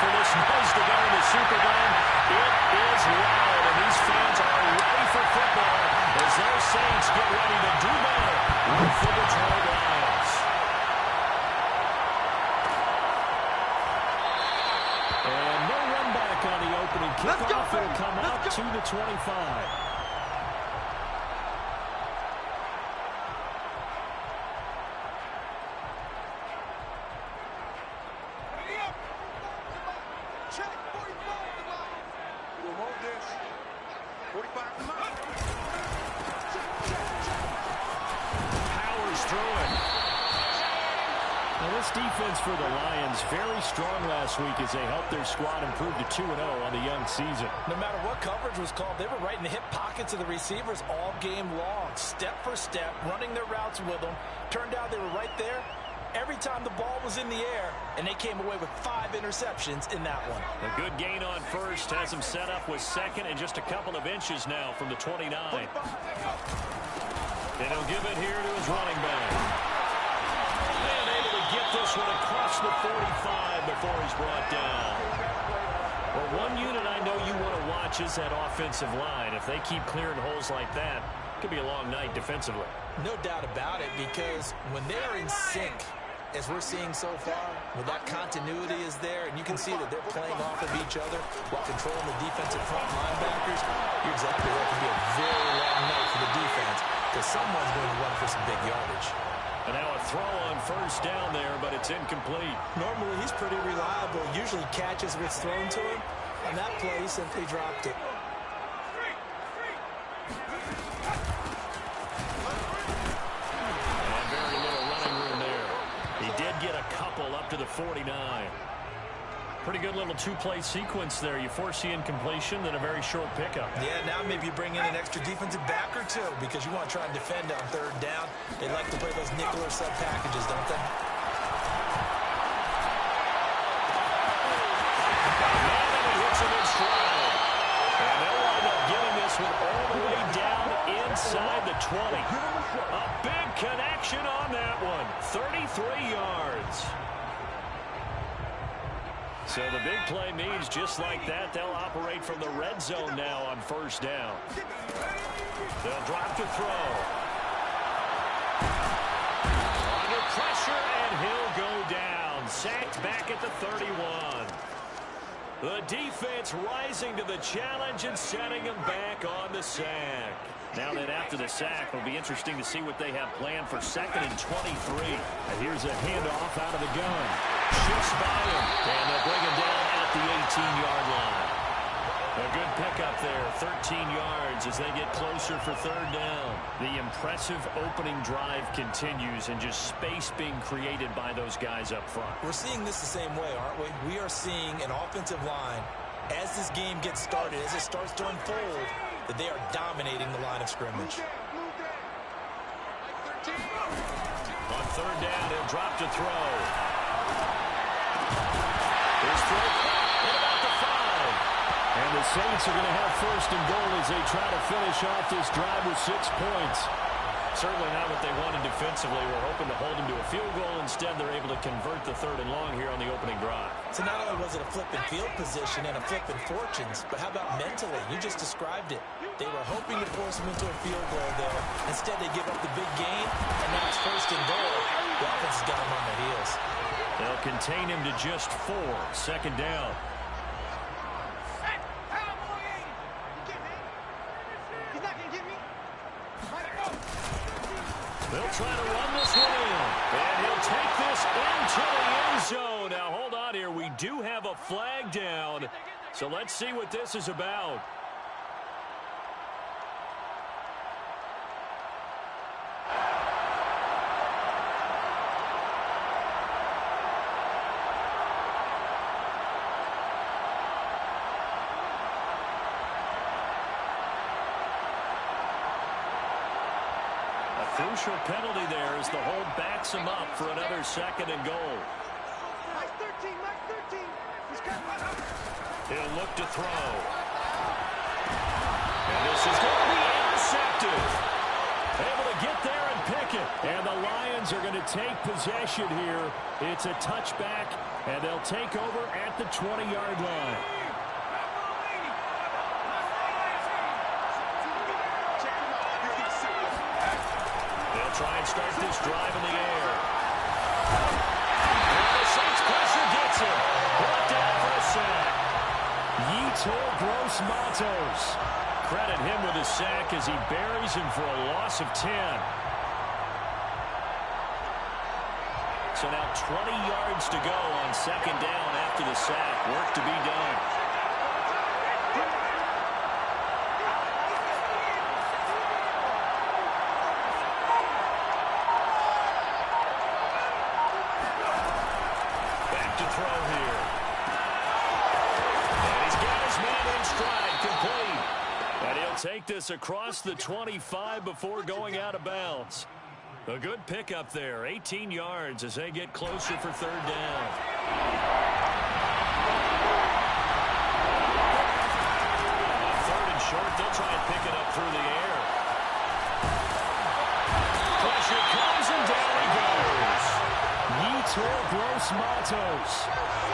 for this noise to go in the Superdome. It is loud, and these fans are ready for football as those Saints get ready to do battle with the Detroit Lions. And no run back on the opening kickoff. It'll come out to the 25. Defense for the Lions very strong last week as they helped their squad improve to 2-0 on the young season. No matter what coverage was called, they were right in the hip pockets of the receivers all game long, step for step, running their routes with them. Turned out they were right there every time the ball was in the air, and they came away with 5 interceptions in that one. A good gain on first has him set up with second and just a couple of inches now from the 29. And he'll give it here to his running back. Get this one across the 45 before he's brought down. Well, one unit I know you want to watch is that offensive line. If they keep clearing holes like that, it could be a long night defensively. No doubt about it, because when they're in sync, as we're seeing so far, when that continuity is there, and you can see that they're playing off of each other while controlling the defensive front linebackers, you're exactly right. It can be a very long night for the defense because someone's going to run for some big yardage. And now a throw on first down there, but it's incomplete. Normally, he's pretty reliable. Usually catches what's thrown to him. On that play, he simply dropped it. And very little running room there. He did get a couple up to the 49. Pretty good little two-play sequence there. You force the incompletion, then a very short pickup. Yeah, now maybe you bring in an extra defensive back or two because you want to try and defend on third down. They like to play those nickel or sub packages, don't they? And he hits him in stride. And they'll wind up getting this one all the way down inside the 20. A big connection on that one. 33 yards. So the big play means just like that, they'll operate from the red zone now on first down. They'll drop to throw. Under pressure, and he'll go down. Sacked back at the 31. The defense rising to the challenge and setting him back on the sack. Now that after the sack, it'll be interesting to see what they have planned for 2nd and 23. And here's a handoff out of the gun. Shifts by him, and they'll bring him down at the 18-yard line. A good pickup there, 13 yards as they get closer for third down. The impressive opening drive continues and just space being created by those guys up front. We're seeing this the same way, aren't we? We are seeing an offensive line, as this game gets started, as it starts to unfold, that they are dominating the line of scrimmage. On third down, he'll drop to throw. His throw at about the 5. And the Saints are going to have first and goal as they try to finish off this drive with 6 points. Certainly not what they wanted defensively. We're hoping to hold them to a field goal. Instead, they're able to convert the 3rd and long here on the opening drive. So not only was it a flipping field position and a flipping fortunes, but how about mentally? You just described it. They were hoping to force them into a field goal there. Instead, they give up the big gain, and now it's first and goal. The offense has got them on their heels. They'll contain him to just 4. 2nd down. They'll try to run this one in. And he'll take this into the end zone. Now, hold on here. We do have a flag down. So let's see what this is about. Crucial penalty there as the hold backs him up for another 2nd and goal. He'll look to throw. And this is going to be intercepted. Able to get there and pick it. And the Lions are going to take possession here. It's a touchback, and they'll take over at the 20-yard line. They'll try and start this drive in the air. And the Saints pressure gets him. Brought down for a sack. Yetur Gross-Matos. Credit him with a sack as he buries him for a loss of 10. So now 20 yards to go on second down after the sack. Work to be done. Back to throw here. And he's got his man in stride, complete. And he'll take this across the 25 before going out of bounds. A good pickup there, 18 yards as they get closer for third down. On third and short, they'll try and pick it up through the air. Pressure comes and down he goes. Yetur Gross-Matos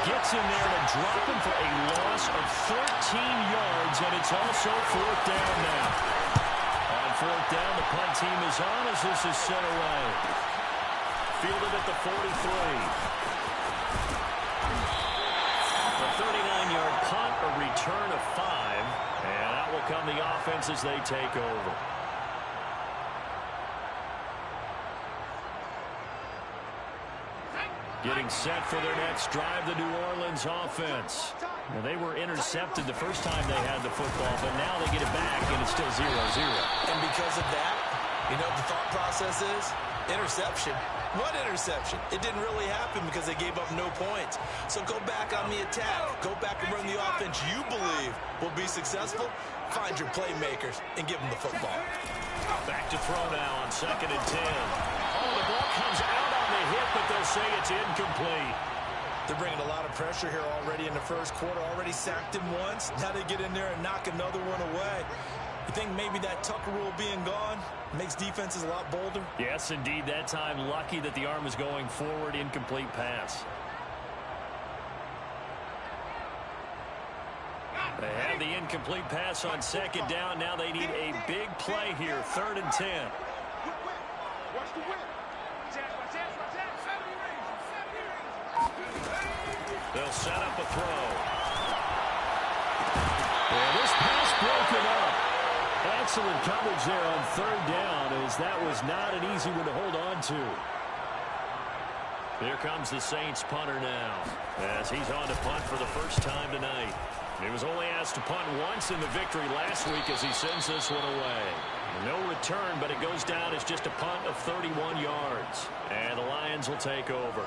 gets in there to drop him for a loss of 13 yards, and it's also fourth down now. Fourth down, the punt team is on as this is sent away. Fielded at the 43. A 39-yard punt, a return of 5. And out will come the offense as they take over. Getting set for their next drive, the New Orleans offense. Now, they were intercepted the first time they had the football, but now they get it back, and it's still 0-0. And because of that, you know what the thought process is? Interception. What interception? It didn't really happen because they gave up no points. So go back on the attack. Go back and run the offense you believe will be successful. Find your playmakers and give them the football. Back to throw now on second and 10. Oh, the ball comes out on the hit, but they'll say it's incomplete. They're bringing a lot of pressure here already in the first quarter. Already sacked him once. Now they get in there and knock another one away. You think maybe that Tucker rule being gone makes defenses a lot bolder? Yes, indeed. That time, lucky that the arm was going forward. Incomplete pass. They had the incomplete pass on second down. Now they need a big play here. Third and 10. They'll set up a throw. And this pass broken up. Excellent coverage there on third down, as that was not an easy one to hold on to. Here comes the Saints punter now, as he's on to punt for the first time tonight. He was only asked to punt once in the victory last week as he sends this one away. No return, but it goes down as just a punt of 31 yards. And the Lions will take over.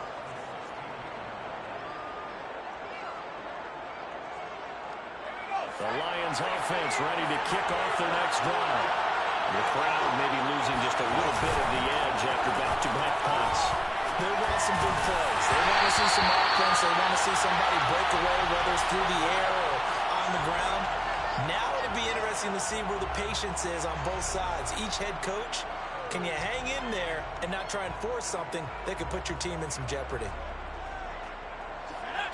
The Lions offense ready to kick off their next drive. The crowd maybe losing just a little bit of the edge after back-to-back punts. They want some big plays. They want to see some offense. They want to see somebody break away, whether it's through the air or on the ground. Now it'll be interesting to see where the patience is on both sides. Each head coach, can you hang in there and not try and force something that could put your team in some jeopardy?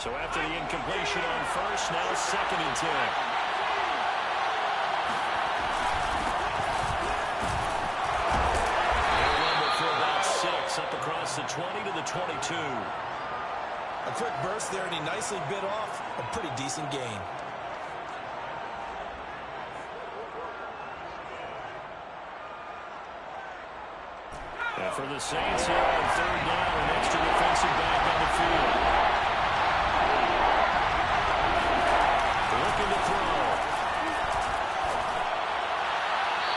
So after the incompletion on first, now second and 10. They'll run it for about 6, up across the 20 to the 22. A quick burst there, and he nicely bit off a pretty decent gain. And for the Saints here on third down, an extra defensive back on the field. Looking to throw.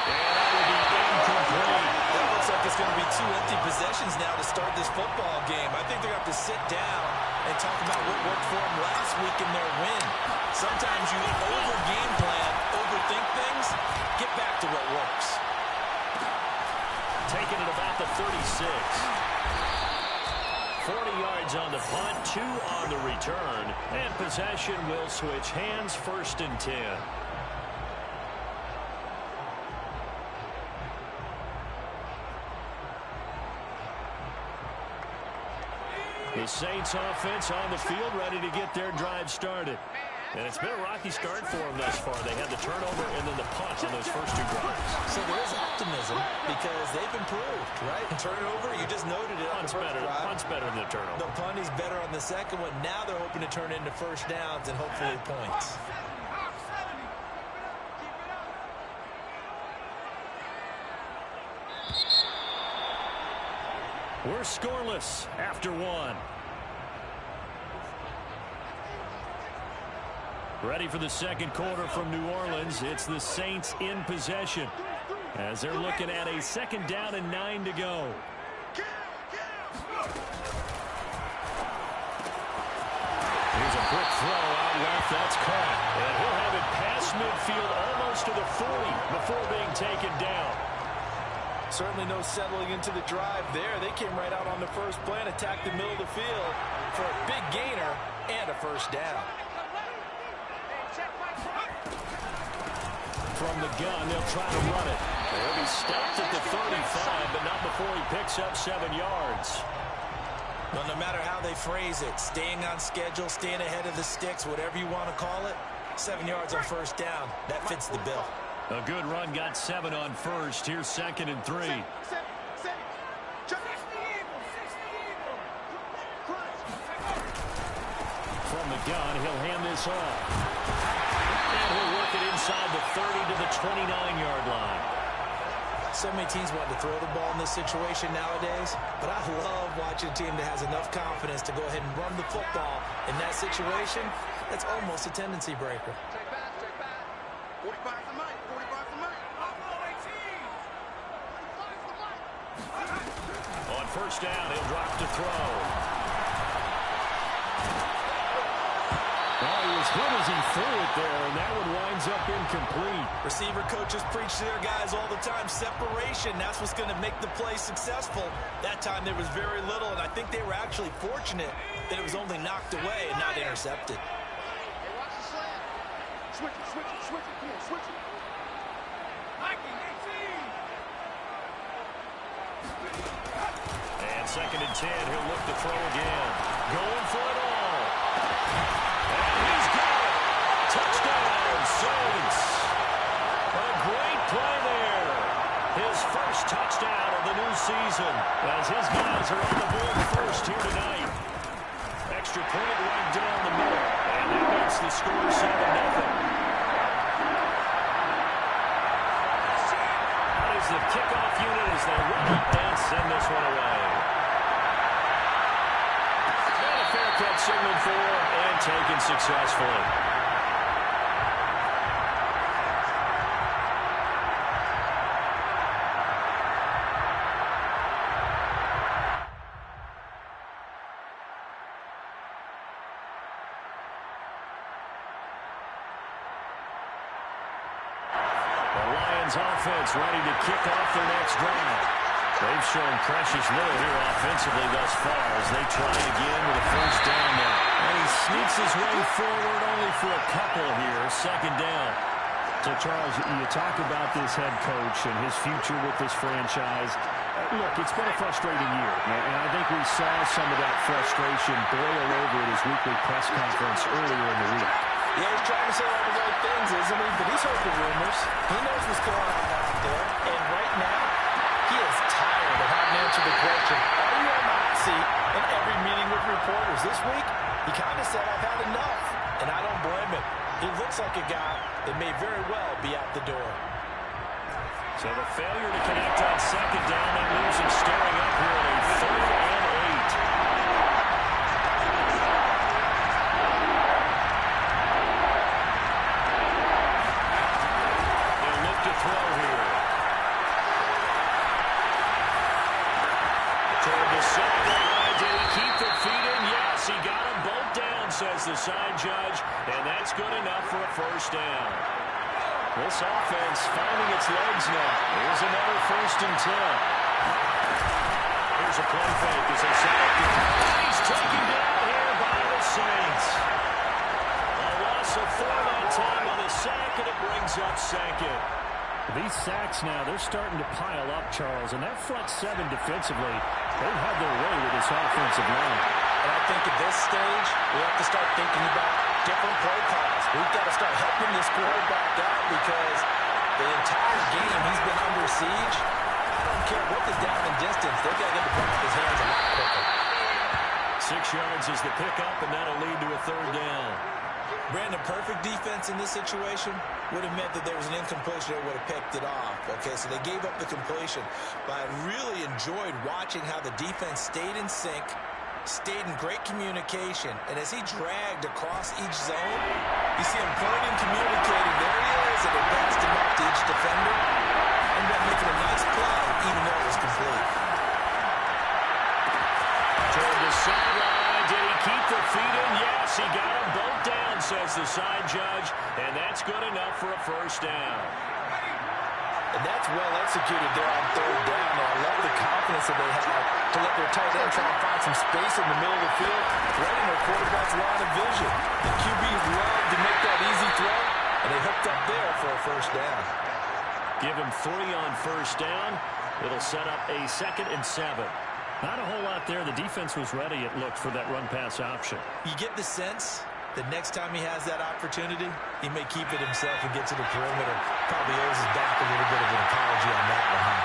And that will be incomplete. That looks like it's going to be 2 empty possessions now to start this football game. I think they're going to have to sit down and talk about what worked for them last week in their win. Sometimes you over-game plan, overthink things, get back to what works. Taking it about the 36. 40 yards on the punt, 2 on the return, and possession will switch hands, first and 10. The Saints offense on the field, ready to get their drive started. And it's been a rocky start for them thus far. They had the turnover and then the punt on those first two drives. So there is optimism because they've improved, right? Turnover, you just noted it on the first drive. Punt's better than the turnover. The punt is better on the second one. Now they're hoping to turn into first downs and hopefully points. We're scoreless after one. Ready for the second quarter from New Orleans. It's the Saints in possession as they're looking at a 2nd down and 9 to go. Here's a quick throw out left. That's caught. And he'll have it past midfield almost to the 40 before being taken down. Certainly no settling into the drive there. They came right out on the first play and attacked the middle of the field for a big gainer and a first down. From the gun, they'll try to run it. He'll be stopped at the 35, but not before he picks up 7 yards. Well, no matter how they phrase it, staying on schedule, staying ahead of the sticks, whatever you want to call it, 7 yards on first down, that fits the bill. A good run got 7 on first. Here's 2nd and 3. From the gun, he'll hand this off. And he'll work it inside the 30 to the 29-yard line. So many teams want to throw the ball in this situation nowadays, but I love watching a team that has enough confidence to go ahead and run the football. In that situation, that's almost a tendency breaker. Take back. 45 for Mike. 45 for Mike. On first down, he'll drop to throw. Oh, he was hit as he threw it there, and that one winds up incomplete. Receiver coaches preach to their guys all the time. Separation, that's what's going to make the play successful. That time there was very little, and I think they were actually fortunate that it was only knocked away and not intercepted. Hey, watch the slant. Switch it. Come on, switch it. Mikey, 18. And 2nd and 10, he'll look to throw again. Going for it all. And he's got it. Touchdown, Saints. A great play there. His first touchdown of the new season as his guys are on the board first here tonight. Extra point right down the middle. And that makes the score 7-0. That is the kickoff unit as they run it and send this one away. And a fair catch signaled for and taken successfully. Offense ready to kick off their next drive. They've shown precious little here offensively thus far as they try again with a first down now. And he sneaks his way forward only for a couple here. 2nd down. So, Charles, you talk about this head coach and his future with this franchise. Look, it's been a frustrating year, and I think we saw some of that frustration boil over at his weekly press conference earlier in the week. Yeah, he's trying to say all the right things, isn't he? But he's heard the rumors. He knows what's going on out there. And right now, he is tired of having to answer the question, are you on the hot seat in every meeting with reporters? This week, he kind of said, I've had enough. And I don't blame him. He looks like a guy that may very well be out the door. So the failure to connect on 2nd down, that leaves him staring up here at a 3rd and 8. Says the side judge, and that's good enough for a first down. This offense finding its legs now. Here's another 1st and 10. Here's a play fake as they set up the count. He's taken down here by the Saints. A loss of 4 that time on the sack, and it brings up 2nd. These sacks now, they're starting to pile up, Charles, and that front 7 defensively, they've had their way with this offensive line. And And I think at this stage, we have to start thinking about different play calls. We've got to start helping this quarterback out because the entire game he's been under siege. I don't care what the down and distance. They've got to get the ball out of his hands a lot quicker. 6 yards is the pickup, and that'll lead to a third down. Brandon, perfect defense in this situation would have meant that there was an incompletion that would have picked it off. Okay, so they gave up the completion. But I really enjoyed watching how the defense stayed in sync, stayed in great communication, and as he dragged across each zone, you see him pointing, communicating. There he is, and it passed him up to each defender. Ended up making a nice play, even though it was complete. Toward the sideline, did he keep the feet in? Yes, he got them both down, says the side judge, and that's good enough for a first down. And that's well executed there on third down. And I love the confidence that they have to let their tight end try and find some space in the middle of the field, right in their quarterback's line of vision. The QBs love to make that easy throw, and they hooked up there for a first down. Give him 3 on first down. It'll set up a 2nd and 7. Not a whole lot there. The defense was ready, it looked, for that run-pass option. You get the sense that next time he has that opportunity, he may keep it himself and get to the perimeter. Probably owes his back a little bit of an apology on that one, huh?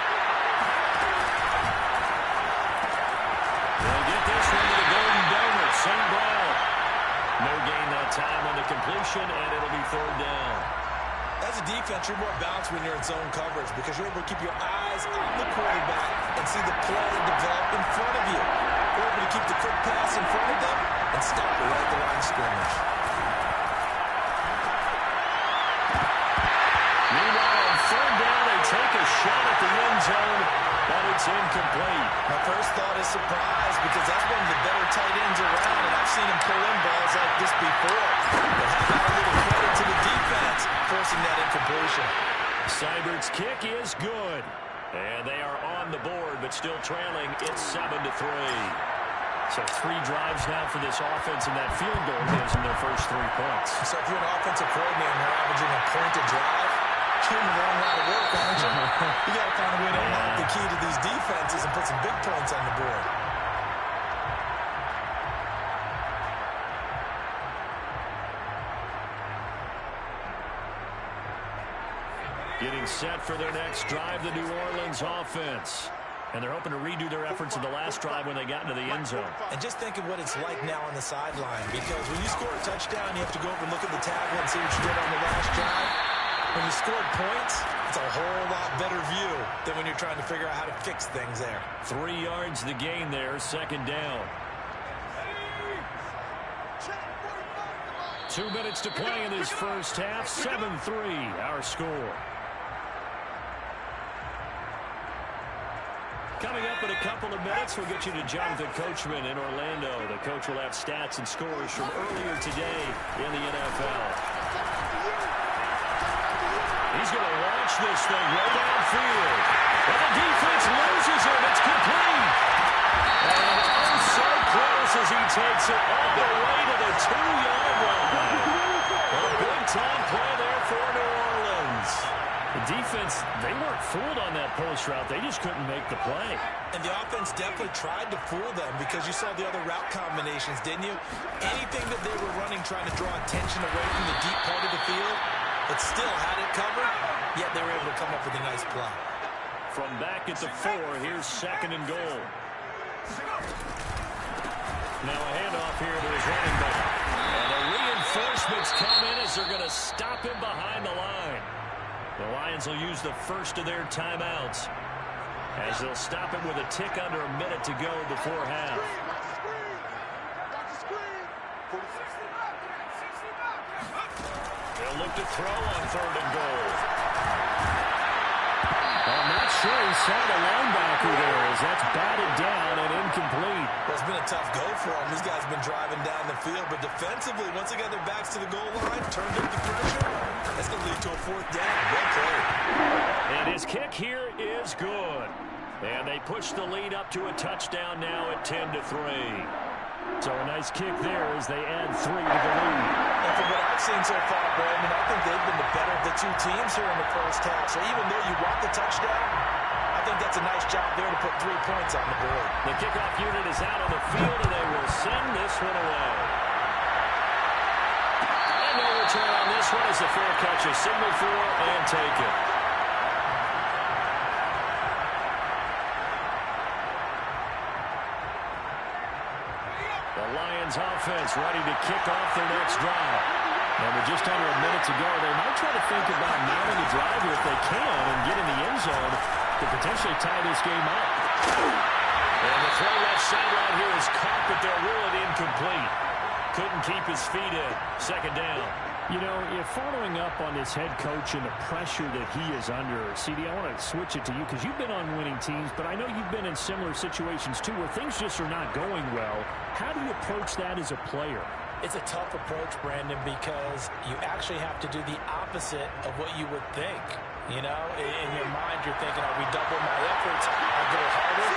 They'll get this one to the Golden Donut. St. Brown. No gain that time on the completion, and it'll be third down. As a defense, you're more balanced when you're in zone coverage because you're able to keep your eyes on the quarterback and see the play develop in front of you. You're able to keep the quick pass in front of them and stop it right at the line of scrimmage. Meanwhile, on third down, they take a shot at the end zone, but it's incomplete. My first thought is surprise because that's one of the better tight ends around, and I've seen him pull in balls like this before. But how about a little credit to the defense forcing that incompletion? Seibert's kick is good. And they are on the board, but still trailing. It's 7-3. So 3 drives now for this offense, and that field goal gives them their first 3 points. So if you're an offensive coordinator and you're averaging a point a drive, you're in the wrong line of work, aren't you? You got to find a way to unlock the key to these defenses and put some big points on the board. Getting set for their next drive, the New Orleans offense. And they're hoping to redo their efforts in the last drive when they got into the end zone. And just think of what it's like now on the sideline, because when you score a touchdown, you have to go over and look at the tablet and see what you did on the last drive. When you scored points, it's a whole lot better view than when you're trying to figure out how to fix things there. 3 yards the gain there, 2nd down. 2 minutes to play in this first half, 7-3 our score. Coming up in a couple of minutes, we'll get you to Jonathan Coachman in Orlando. The coach will have stats and scores from earlier today in the NFL. He's going to launch this thing right downfield. And the defense loses him. It's complete. And oh, so close as he takes it all the way to the 2-yard line. A big-time play there for New Orleans. The defense, they weren't fooled on that post route. They just couldn't make the play. And the offense definitely tried to fool them because you saw the other route combinations, didn't you? Anything that they were running trying to draw attention away from the deep part of the field, but still had it covered, yet they were able to come up with a nice play. From back at the 4, here's 2nd and goal. Now a handoff here to his running back. And the reinforcements come in as they're going to stop him behind the line. The Lions will use the first of their timeouts as they'll stop it with a tick under a minute to go before half. They'll look to throw on 3rd and goal. I'm not sure he saw the linebacker there as that's batted down and incomplete. Well, it's been a tough go for them. These guys have been driving down the field, but defensively, once they got their backs to the goal line, turned up the pressure, that's going to lead to a 4th down. Well played. And his kick here is good. And they push the lead up to a touchdown now at 10-3. So a nice kick there as they add 3 to the lead. And from what I've seen so far, Brandon, I think they've been the better of the 2 teams here in the first half. So even though you want the touchdown, I think that's a nice job there to put 3 points on the board. The kickoff unit is out on the field, and they will send this one away. And no return on this one as the fair catch is signaled for and taken. The Lions offense ready to kick off their next drive. And with just under a minute to go, they might try to think about mounting a drive here if they can and get in the end zone to potentially tie this game up. And the throw left sideline here is caught, but they'll rule it incomplete. Couldn't keep his feet in. Second down. You know, following up on this head coach and the pressure that he is under, CD, I want to switch it to you because you've been on winning teams, but I know you've been in similar situations too where things just are not going well. How do you approach that as a player? It's a tough approach, Brandon, because you actually have to do the opposite of what you would think. You know, in your mind, you're thinking, I'll redouble my efforts, I'll go harder.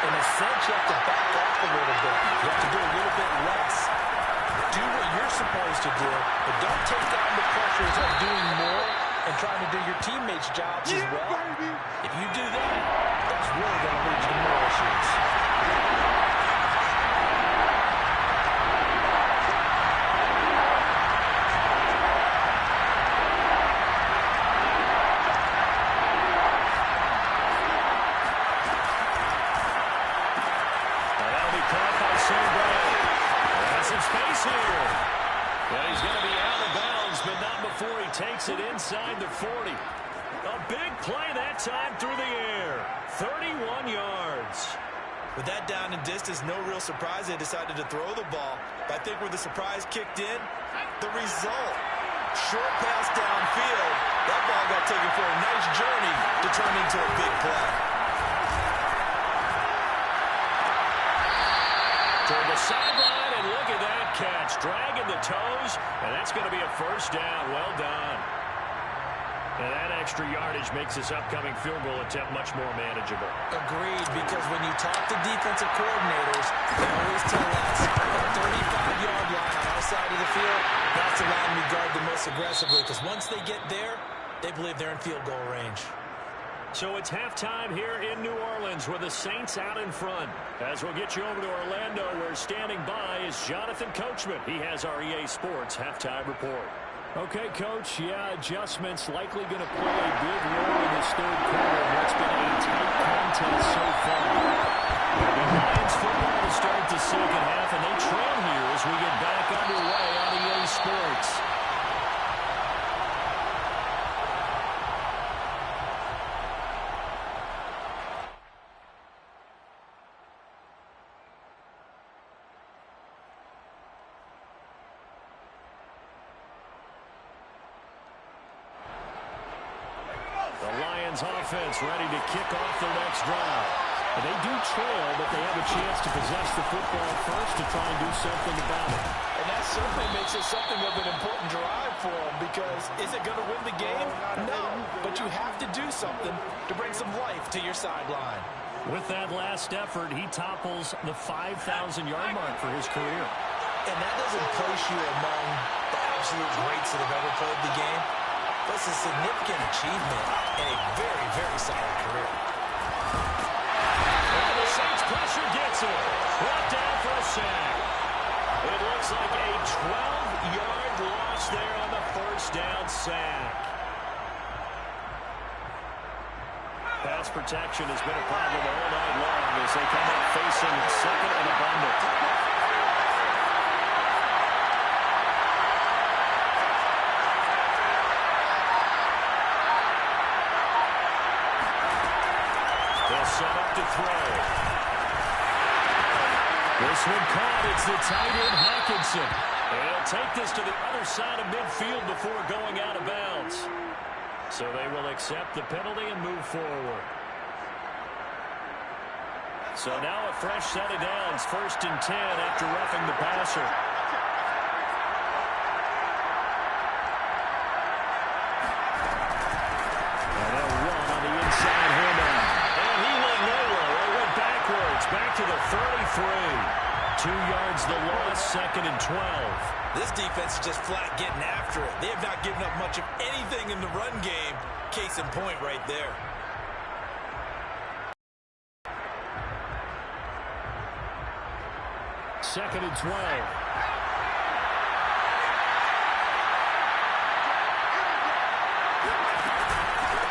In a sense, you have to back off a little bit. You have to do a little bit less. Do what you're supposed to do, but don't take on the pressures of doing more and trying to do your teammates' jobs as well. If you do that, that's really going to lead you to more issues. Takes it inside the 40. A big play that time through the air. 31 yards. With that down and distance, no real surprise they decided to throw the ball. But I think where the surprise kicked in, the result. Short pass downfield. That ball got taken for a nice journey to turn into a big play. Toward the sideline, and look at that catch. Dragging the toes, and that's going to be a first down. Well done. And that extra yardage makes this upcoming field goal attempt much more manageable. Agreed, because when you talk to defensive coordinators, they always tell us the 35-yard line on our side of the field, that's the line we guard the most aggressively, because once they get there, they believe they're in field goal range. So it's halftime here in New Orleans with the Saints out in front. As we'll get you over to Orlando, where standing by is Jonathan Coachman. He has our EA Sports halftime report. Okay, Coach, adjustments likely going to play a big role in this third quarter in what's been a tight contest so far. The Lions football to start the second half, and they trail here as we get back underway on EA Sports. Offense ready to kick off their next drive. They do trail, but they have a chance to possess the football first to try and do something about it. And that certainly makes it something of an important drive for them, because is it going to win the game? No, but you have to do something to bring some life to your sideline. With that last effort, he topples the 5,000-yard mark for his career. And that doesn't place you among the absolute greats that have ever played the game. That's a significant achievement and a very, very solid career. And the Saints pressure gets it. Brought down for a sack. It looks like a 12-yard loss there on the first down sack. Pass protection has been a problem all night long as they come up facing second and abundant. Set up to throw. This one caught. It's the tight end, Hawkinson. And he'll take this to the other side of midfield before going out of bounds. So they will accept the penalty and move forward. So now a fresh set of downs. 1st and 10 after roughing the passer. And they'll run on the inside handoff. Back to the 33. 2 yards the loss, 2nd and 12. This defense is just flat getting after it. They have not given up much of anything in the run game. Case in point right there. 2nd and 12.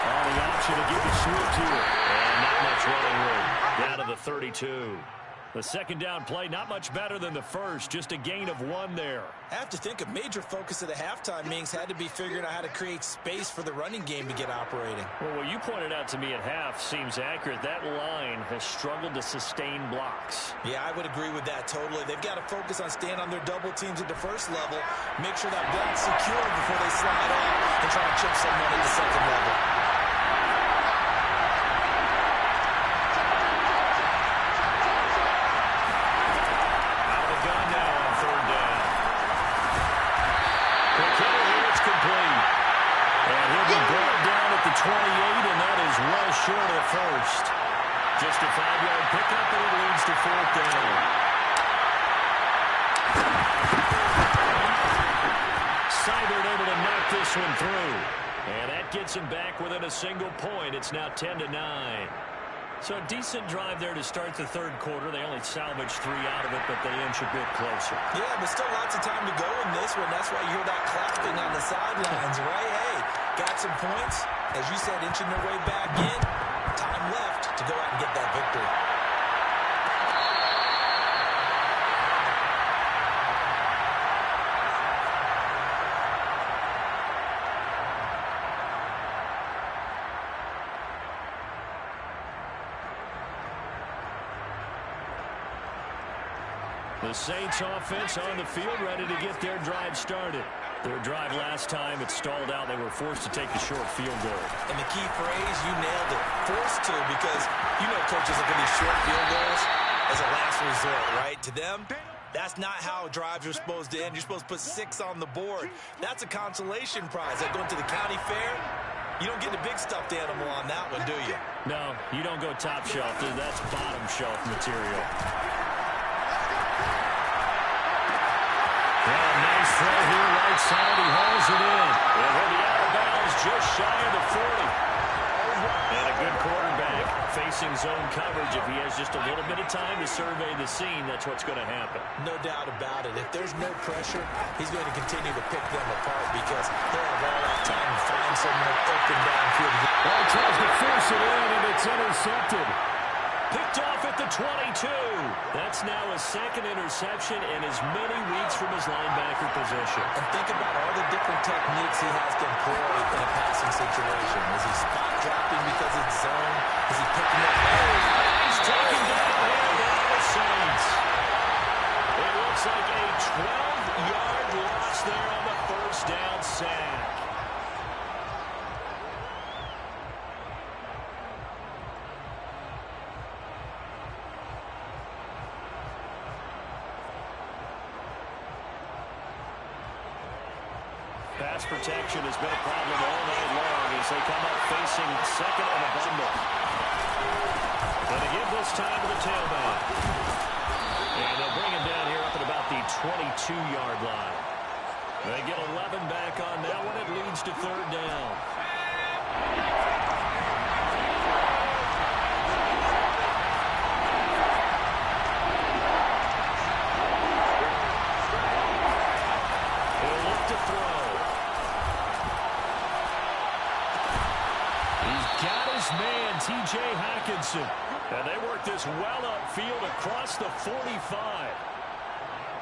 On the option to give you Swift here. And not much running room. Down to the 32. The 2nd down play, not much better than the first. Just a gain of 1 there. I have to think a major focus of the halftime meetings had to be figuring out how to create space for the running game to get operating. Well, what you pointed out to me at half seems accurate. That line has struggled to sustain blocks. Yeah, I would agree with that totally. They've got to focus on staying on their double teams at the first level, make sure that block's secure before they slide off and try to chip someone at the second level. Short of the first. Just a 5-yard pickup, and it leads to 4th down. Seibert able to knock this one through. And that gets him back within a single point. It's now 10-9. So a decent drive there to start the 3rd quarter. They only salvaged 3 out of it, but they inch a bit closer. Yeah, but still lots of time to go in this one. That's why you hear that clapping on the sidelines, right? Hey, got some points. As you said, inching their way back in. Time left to go out and get that victory. The Saints offense on the field, ready to get their drive started. Their drive last time, it stalled out. They were forced to take the short field goal. And the key phrase, you nailed it. Forced to, because you know coaches look at these short field goals as a last resort, right? To them, that's not how drives are supposed to end. You're supposed to put 6 on the board. That's a consolation prize. Like going to the county fair, you don't get the big stuffed animal on that one, do you? No, you don't go top shelf, dude. That's bottom shelf material. Nice throw here, right side. He hauls it in. And he'll be out of bounds just shy of the 40. And a good quarterback facing zone coverage. If he has just a little bit of time to survey the scene, that's what's going to happen. No doubt about it. If there's no pressure, he's going to continue to pick them apart because he'll have all that time to find someone open downfield. Well, tries to force it in, and it's intercepted. Picked off at the 22. That's now a 2nd interception in as many weeks from his linebacker position. And think about all the different techniques he has to employ in a passing situation. Is he spot dropping because it's zone? Is he picking up? He's taken down here by the Saints. It looks like a 12-yard loss there on the 1st down sack. Pass protection has been a problem all night long as they come up facing 2nd and a bundle. Going to give this time to the tailback. And they'll bring him down here up at about the 22-yard line. They get 11 back on that one. It leads to 3rd down. He'll look to throw. Man, T.J. Hockenson. And they work this well upfield across the 45.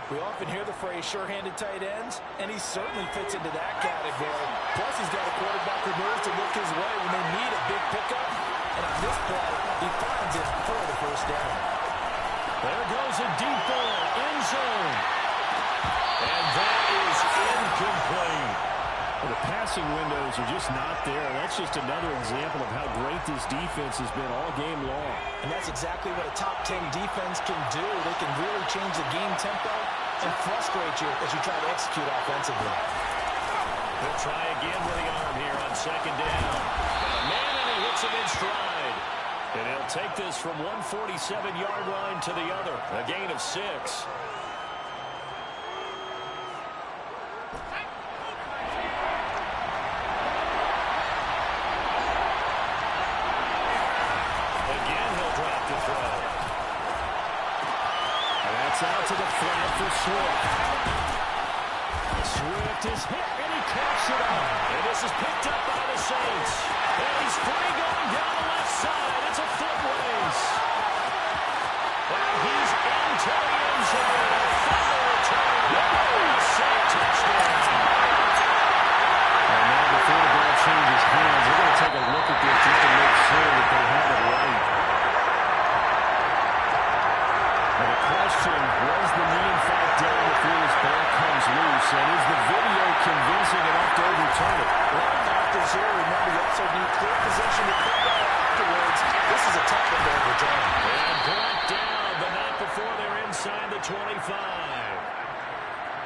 We often hear the phrase sure-handed tight ends, and he certainly fits into that category. Plus, he's got a quarterback who knows to look his way when they need a big pickup. And on this play, he finds it for the 1st down. There goes a deep ball, end zone. And that is incomplete. Well, the passing windows are just not there. That's just another example of how great this defense has been all game long. And that's exactly what a top 10 defense can do. They can really change the game tempo and frustrate you as you try to execute offensively. He'll try again with the arm here on 2nd down. Man, and he hits him in stride. And he'll take this from 147-yard line to the other. A gain of 6. Out to the flat. Swift. Swift is hit, and he coughs it up. And this is picked up by the Saints. And he's free going down the left side. It's a foot race. And he's into the end zone. A final return. Saint touchdown. And now before the ball changes hands, they're going to take a look at this just to make sure that they have it right. And the question, was the knee in fact down before this ball comes loose? And is the video convincing enough to overturn it? Well, factors here. Remember, you also need clear possession of football afterwards. This is a tough one to overturn. And brought down, but not before they're inside the 25.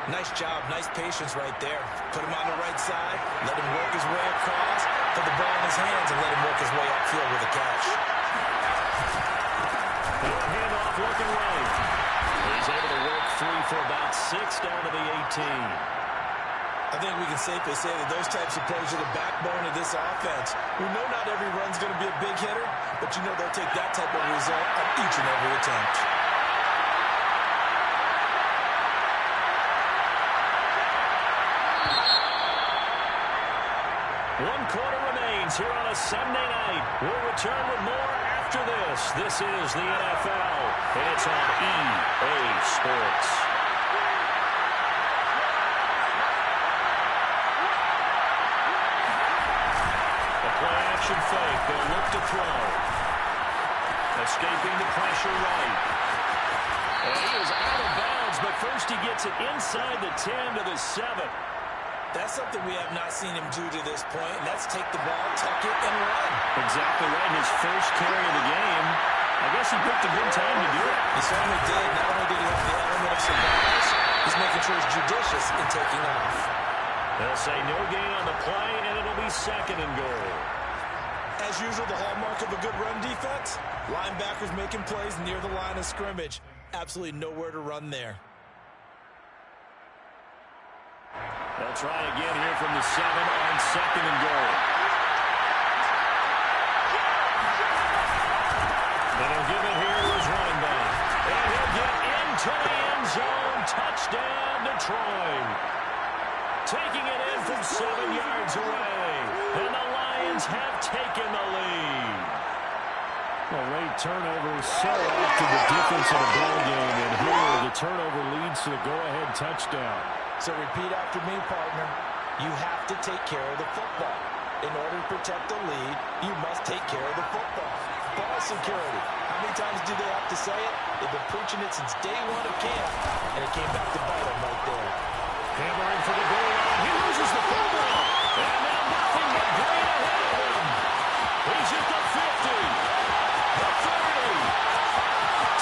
Nice job, nice patience right there. Put him on the right side, let him work his way across, put the ball in his hands, and let him work his way upfield with a catch. Handoff looking right. He's able to work free for about 6 down to the 18. I think we can safely say that those types of plays are the backbone of this offense. We know not every run's going to be a big hitter, but you know they'll take that type of result on each and every attempt. One quarter remains here on a Sunday night. We'll return with more after this. This is the NFL, and it's on EA Sports. A play-action fake. They'll look to throw. Escaping the pressure right. And he is out of bounds, but first he gets it inside the 10 to the 7. That's something we have not seen him do to this point, and that's take the ball, tuck it, and run. Exactly right. His first carry of the game. I guess he picked a good time to do it. He certainly did. Not only did he have the element of surprise, he's making sure he's judicious in taking off. They'll say no gain on the play, and it'll be 2nd and goal. As usual, the hallmark of a good run defense, linebackers making plays near the line of scrimmage. Absolutely nowhere to run there. They'll try again here from the 7 on 2nd and goal. And he'll give it here to his running back. And he'll get into the end zone. Touchdown, Detroit. Taking it in from 7 yards away. And the Lions have taken the lead. Well, late turnover is so often the difference in a ball game. And here, the turnover leads to the go-ahead touchdown. So repeat after me, partner. You have to take care of the football. In order to protect the lead, you must take care of the football. Ball security. How many times do they have to say it? They've been preaching it since day one of camp, and it came back to bite them right there. Hammering for the goal line. He loses the football. And now nothing but green ahead of him. He's at the 50. The 30.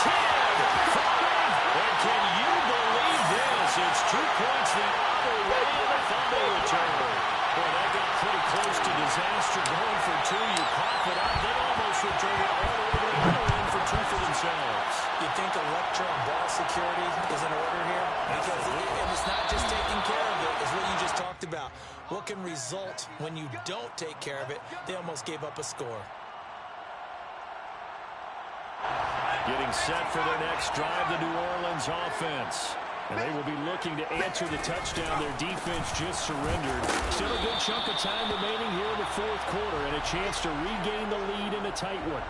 10. 5. And can you believe this? It's 2 points the other way in the fumble return. Boy, that got pretty close to disaster. Going for 2, you cough it up. They almost returned it all the way to the other end for 2 for themselves. You think a lecture on ball security is in order here? Because it's not just taking care of it, it's what you just talked about. What can result when you don't take care of it? They almost gave up a score. Getting set for their next drive, the New Orleans offense. And they will be looking to answer the touchdown their defense just surrendered. Still a good chunk of time remaining here in the 4th quarter and a chance to regain the lead in a tight one.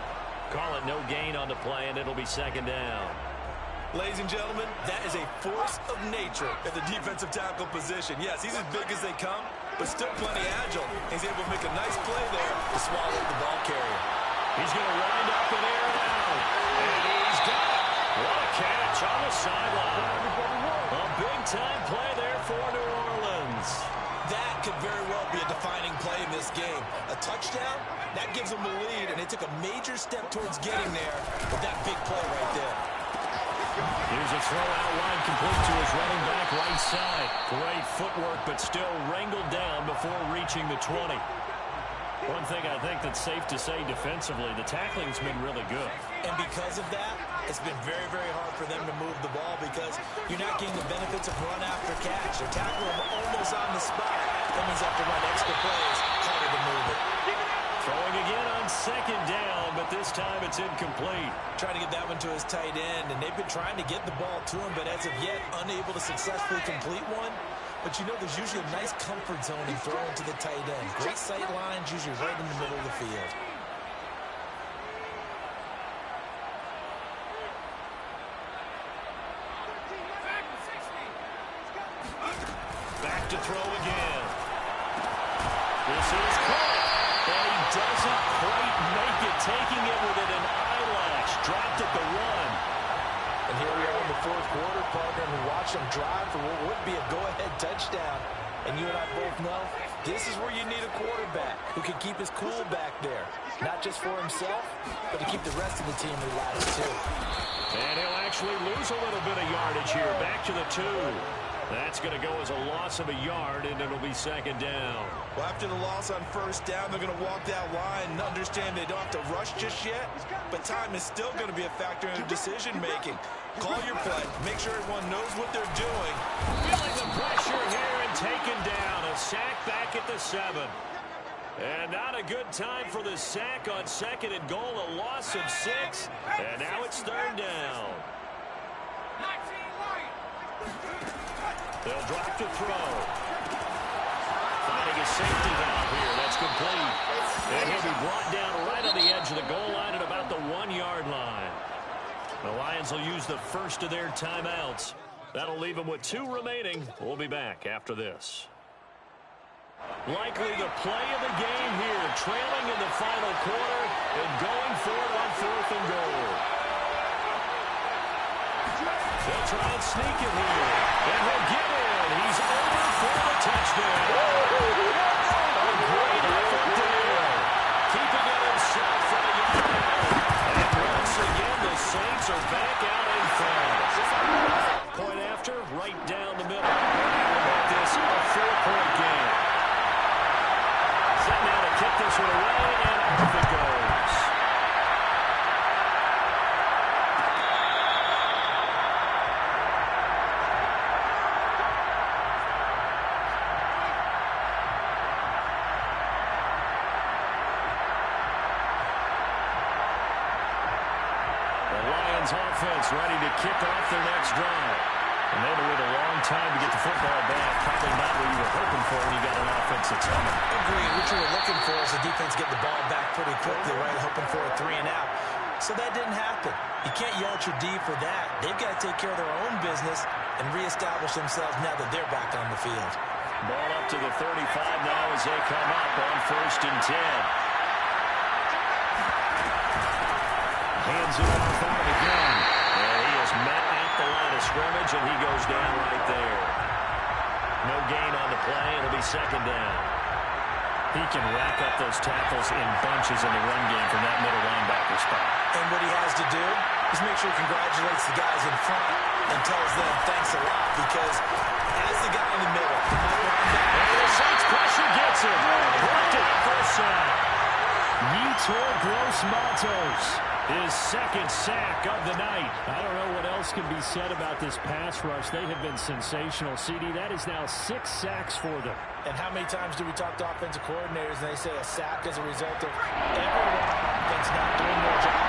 Call it no gain on the play, and it'll be 2nd down. Ladies and gentlemen, that is a force of nature at the defensive tackle position. Yes, he's as big as they come, but still plenty agile. He's able to make a nice play there to swallow the ball carrier. He's going to wind up and air it out. And he's got it. What a catch on the sideline. A big-time play there for New Orleans. That could very well be a defining play in this game. A touchdown, that gives them the lead, and they took a major step towards getting there with that big play right there. Here's a throw out wide, complete to his running back right side. Great footwork, but still wrangled down before reaching the 20. One thing I think that's safe to say defensively, the tackling's been really good. And because of that, it's been very, very hard for them to move the ball because you're not getting the benefits of run after catch. They're tackling them almost on the spot. That means they have to run extra plays, harder to move it. Throwing again on second down, but this time it's incomplete. Trying to get that one to his tight end, and they've been trying to get the ball to him, but as of yet, unable to successfully complete one. But you know there's usually a nice comfort zone in throwing to the tight end. Great sight lines, usually right in the middle of the field. Back to throw again. This is caught. And he doesn't quite make it, taking it within an eyelash. Dropped at the one. And here we are in the fourth quarter, partner, and we watch him drive for what would be a go-ahead touchdown. And you and I both know this is where you need a quarterback who can keep his cool back there. Not just for himself, but to keep the rest of the team relaxed too. And he'll actually lose a little bit of yardage here. Back to the 2. That's going to go as a loss of a yard, and it'll be second down. Well, after the loss on first down, they're going to walk that line and understand they don't have to rush just yet, but time is still going to be a factor in their decision-making. Call your play. Make sure everyone knows what they're doing. Feeling the pressure here and taken down. A sack back at the 7. And not a good time for the sack on second and goal. A loss of 6. And now it's third down. They'll drop to throw. Finding a safety valve here. That's complete. And he'll be brought down right on the edge of the goal line at about the 1-yard line. The Lions will use the first of their timeouts. That'll leave them with 2 remaining. We'll be back after this. Likely the play of the game here. Trailing in the final quarter and going for it on 4th and goal. They'll try and sneak it here. And he'll get in. He's over for the touchdown. A great effort there. Keeping it himself for the yard. And once again, the Saints are back out in front. Point after, right down the middle. Make this a 4-point game. Set now to kick this one away, and off it goes. Offense ready to kick off their next drive. And they will wait a long time to get the football back. Probably not what you were hoping for when you got an offense that's coming. Agreed. What you were looking for is the defense get the ball back pretty quickly, right? Hoping for a 3-and-out. So that didn't happen. You can't yell at your D for that. They've got to take care of their own business and reestablish themselves now that they're back on the field. Ball up to the 35 now as they come up on 1st and 10. Hands it off out again. And he is met at the line of scrimmage, and he goes down right there. No gain on the play. It'll be second down. He can rack up those tackles in bunches in the run game from that middle linebacker spot. And what he has to do is make sure he congratulates the guys in front and tells them thanks a lot, because as the guy in the middle, and the Saints pressure gets him. Blocked it for a sack. Yetur Gross-Matos, his second sack of the night. I don't know what else can be said about this pass rush. They have been sensational. CD, that is now 6 sacks for them. And how many times do we talk to offensive coordinators and they say a sack as a result of everyone on offense not doing their job?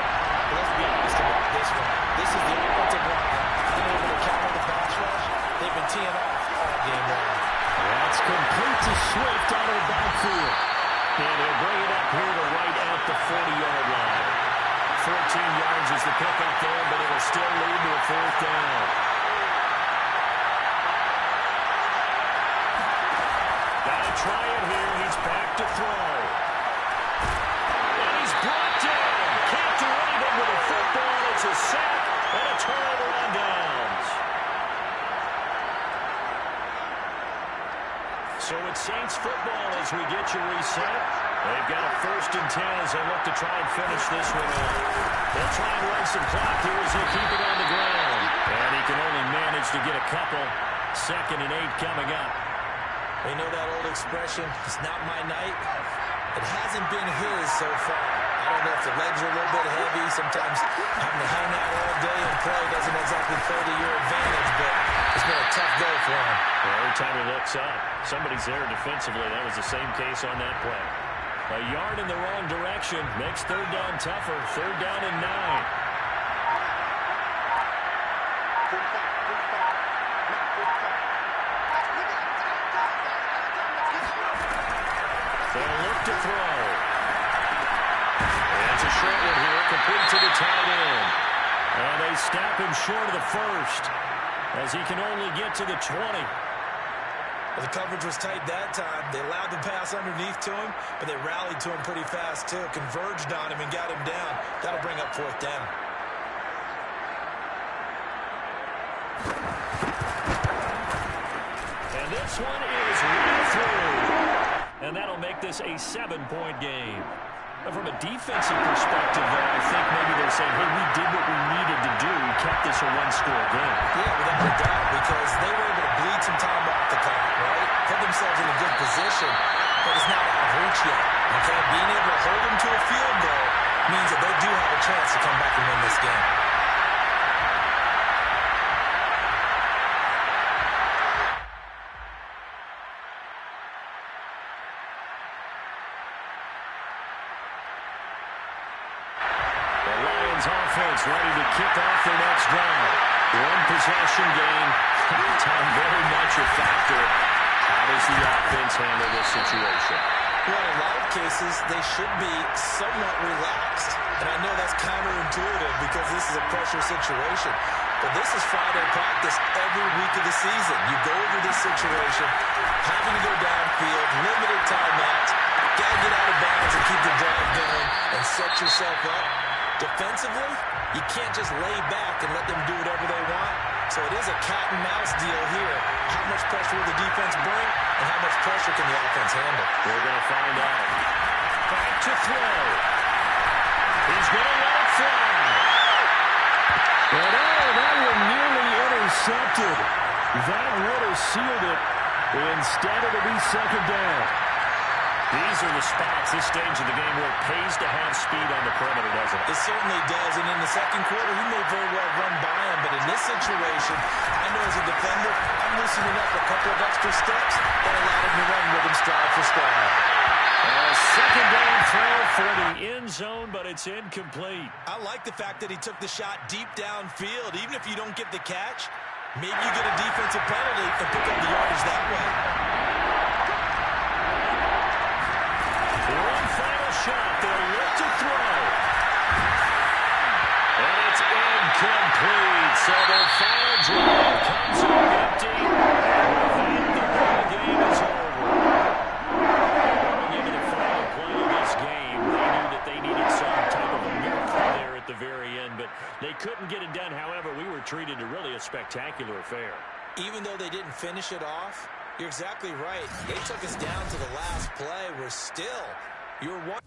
But let's be honest about this one. This is the offensive line being able to counter the pass rush. They've been teeing off all game long. That's complete to Swift out of the backfield. And he'll bring it up here to right at the 40-yard line. 14 yards is the pickup there, but it'll still lead to a 4th down. Gotta try it here. He's back to throw. And he's brought down. Can't do anything with a football. It's a sack and a turnover on downs. So it's Saints football as we get you reset. They've got a 1st and 10 as they look to try and finish this one out. They'll try and run some clock here as they keep it on the ground. And he can only manage to get a couple. 2nd and 8 coming up. We know that old expression, it's not my night. It hasn't been his so far. I don't know if the legs are a little bit heavy. Sometimes having to hang out all day and play doesn't exactly play to your advantage, but it's been a tough go for him. Well, every time he looks up, somebody's there defensively. That was the same case on that play. A yard in the wrong direction makes third down tougher. Third down and 9. They'll look to throw. And it's a short one here, complete to the tight end. And they snap him short of the first, as he can only get to the 20. Well, the coverage was tight that time. They allowed the pass underneath to him, but they rallied to him pretty fast, too. Converged on him and got him down. That'll bring up fourth down. And this one is right through. And that'll make this a 7-point game. But from a defensive perspective, though, I think maybe they're saying, hey, we did what we needed to do. We kept this a one-score game. Yeah, without a doubt, because they were able to bleed some time off the clock, right? Put themselves in a good position, but it's not out of reach yet. Okay, being able to hold them to a field goal means that they do have a chance to come back and win this game. Offense ready to kick off their next drive. One possession game. Time very much a factor. How does the offense handle this situation? Well, in a lot of cases, they should be somewhat relaxed. And I know that's counterintuitive because this is a pressure situation. But this is Friday practice every week of the season. You go over this situation, having to go downfield, limited timeouts, got to get out of bounds and keep the drive going and set yourself up. Defensively, you can't just lay back and let them do whatever they want. So it is a cat and mouse deal here. How much pressure will the defense bring, and how much pressure can the offense handle? We're going to find out. Back to throw. He's going to let it fly. And that one nearly intercepted. That would have sealed it. Instead, it'll be second down. These are the spots, this stage of the game, where it pays to have speed on the perimeter, doesn't it? It certainly does, and in the second quarter, he may very well run by him, but in this situation, I know as a defender, I'm loosening up a couple of extra steps that allowed him to run with him stride for stride. Second down throw for the end zone, but it's incomplete. I like the fact that he took the shot deep downfield. Even if you don't get the catch, maybe you get a defensive penalty and pick up the yardage that way. One final shot. They'll look to throw. And it's incomplete. So their final drive comes up empty. And with that, the ball game is over. Going into the final play of this game, they knew that they needed some type of a miracle there at the very end, but they couldn't get it done. However, we were treated to really a spectacular affair. Even though they didn't finish it off, you're exactly right. They took us down to the last play. We're still, you're one.